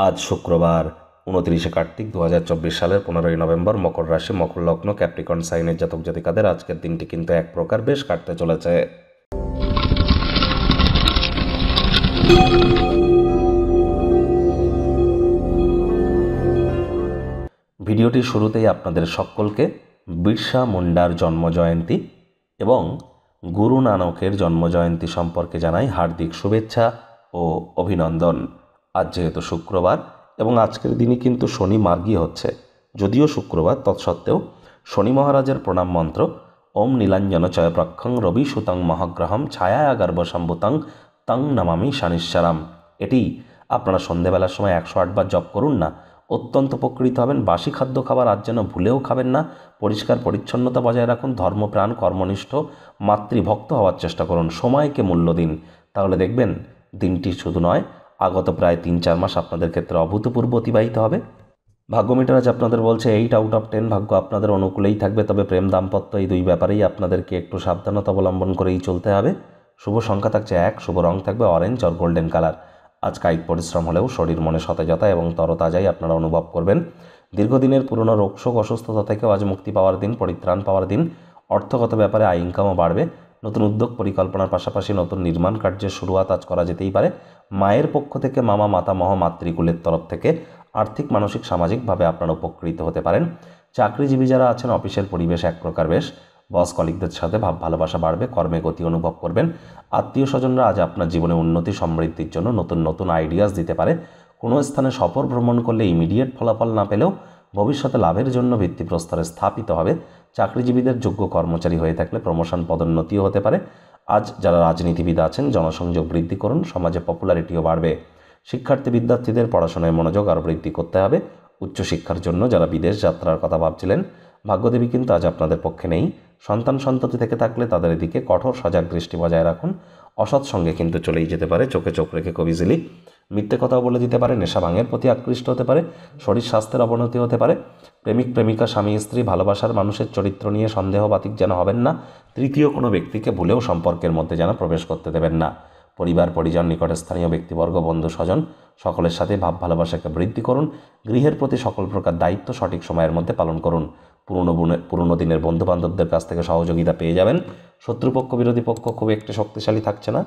আজ শুক্রবার 29 কার্তিক 2024 সালের 15 নভেম্বর, মকর রাশি, মকর লগ্ন, ক্যাপ্রিকন সাইনের জাতক জাতিকাদের আজকের দিনটি কিন্তু এক প্রকার বেশ কাটতে চলেছে। ভিডিওটির শুরুতেই আপনাদের সকলকে বিরসা মুন্ডার জন্মজয়ন্তী এবং গুরু নানকের জন্মজয়ন্তী সম্পর্কে জানাই হার্দিক শুভেচ্ছা ও অভিনন্দন। আজ যেহেতু শুক্রবার এবং আজকের দিনই কিন্তু শনি মার্গী হচ্ছে, যদিও শুক্রবার তৎসত্ত্বেও শনি মহারাজের প্রণাম মন্ত্র ওম নীলাঞ্জন চয়প্রক্ষং রবি সুতং মহাগ্রহম ছায়া গর্ভসম্ভুতং তং নমামি শনিশ্বরম, এটি আপনারা সন্ধেবেলার সময় 108 বার জপ করুন না, অত্যন্ত উপকৃত হবেন। বাসি খাদ্য খাবার আজ যেন ভুলেও খাবেন না। পরিষ্কার পরিচ্ছন্নতা বজায় রাখুন। ধর্মপ্রাণ, কর্মনিষ্ঠ, মাতৃভক্ত হওয়ার চেষ্টা করুন। সময়কে মূল্য দিন, তাহলে দেখবেন দিনটি শুধু নয়, আগত প্রায় 3-4 মাস আপনাদের ক্ষেত্রে অভূতপূর্ব অতিবাহিত হবে। ভাগ্য মিটার আজ আপনাদের বলছে 8 আউট অফ 10 ভাগ্য আপনাদের অনুকূলেই থাকবে, তবে প্রেম দাম্পত্য এই দুই ব্যাপারেই আপনাদেরকে একটু সাবধানতা অবলম্বন করেই চলতে হবে। শুভ সংখ্যা থাকছে 1, শুভ রং থাকবে অরেঞ্জ আর গোল্ডেন কালার। আজ কায়িক পরিশ্রম হলেও শরীর মনে সতেজতা এবং তরতাজাই আপনারা অনুভব করবেন। দীর্ঘদিনের পুরনো রোগশোক অসুস্থতা থেকেও আজ মুক্তি পাওয়ার দিন, পরিত্রাণ পাওয়ার দিন। অর্থগত ব্যাপারে আয় ইনকামও বাড়বে। নতুন উদ্যোগ পরিকল্পনার পাশাপাশি নতুন নির্মাণ কার্যের শুরুয়াত আজ করা যেতেই পারে। মায়ের পক্ষ থেকে, মামা, মাতামহ, মাতৃকুলের তরফ থেকে আর্থিক, মানসিক, সামাজিকভাবে আপনারা উপকৃত হতে পারেন। চাকরিজীবী যারা আছেন, অফিসের পরিবেশ এক প্রকার বেশ। বস কলিগদের সাথে ভাব ভালোবাসা বাড়বে, কর্মে গতি অনুভব করবেন। আত্মীয় স্বজনরা আজ আপনার জীবনে উন্নতি সমৃদ্ধির জন্য নতুন নতুন আইডিয়াস দিতে পারে। কোনো স্থানে সফর ভ্রমণ করলে ইমিডিয়েট ফলাফল না পেলেও ভবিষ্যতে লাভের জন্য ভিত্তিপ্রস্তরে স্থাপিত হবে। চাকরিজীবীদের যোগ্য কর্মচারী হয়ে থাকলে প্রমোশন, পদোন্নতিও হতে পারে। আজ যারা রাজনীতিবিদ আছেন, জনসংযোগ বৃদ্ধি করুন, সমাজে পপুলারিটিও বাড়বে। শিক্ষার্থী বিদ্যার্থীদের পড়াশোনায় মনোযোগ আরও বৃদ্ধি করতে হবে। উচ্চশিক্ষার জন্য যারা বিদেশ যাত্রার কথা ভাবছিলেন, ভাগ্যদেবী কিন্তু আজ আপনাদের পক্ষে নেই। সন্তান সন্ততি থেকে থাকলে তাদের এদিকে কঠোর সজাগ দৃষ্টি বজায় রাখুন। অসৎ সঙ্গে কিন্তু চলেই যেতে পারে, চোখে চোখ রেখে খুব ইজিলি। মিথ্যে কথাও বলে দিতে পারে, নেশা ভাঙের প্রতি আকৃষ্ট হতে পারে, শরীর স্বাস্থ্যের অবনতি হতে পারে। প্রেমিক প্রেমিকা, স্বামী স্ত্রী, ভালোবাসার মানুষের চরিত্র নিয়ে সন্দেহবাতিক যেন হবেন না। তৃতীয় কোনো ব্যক্তিকে ভুলেও সম্পর্কের মধ্যে যেন প্রবেশ করতে দেবেন না। পরিবার, পরিজন, নিকটস্থানীয় ব্যক্তিবর্গ, বন্ধু স্বজন সকলের সাথে ভাব ভালোবাসাকে বৃদ্ধি করুন। গৃহের প্রতি সকল প্রকার দায়িত্ব সঠিক সময়ের মধ্যে পালন করুন। পুরনো দিনের বন্ধুবান্ধবদের কাছ থেকে সহযোগিতা পেয়ে যাবেন। শত্রুপক্ষ, বিরোধী পক্ষ খুব একটি শক্তিশালী থাকছে না।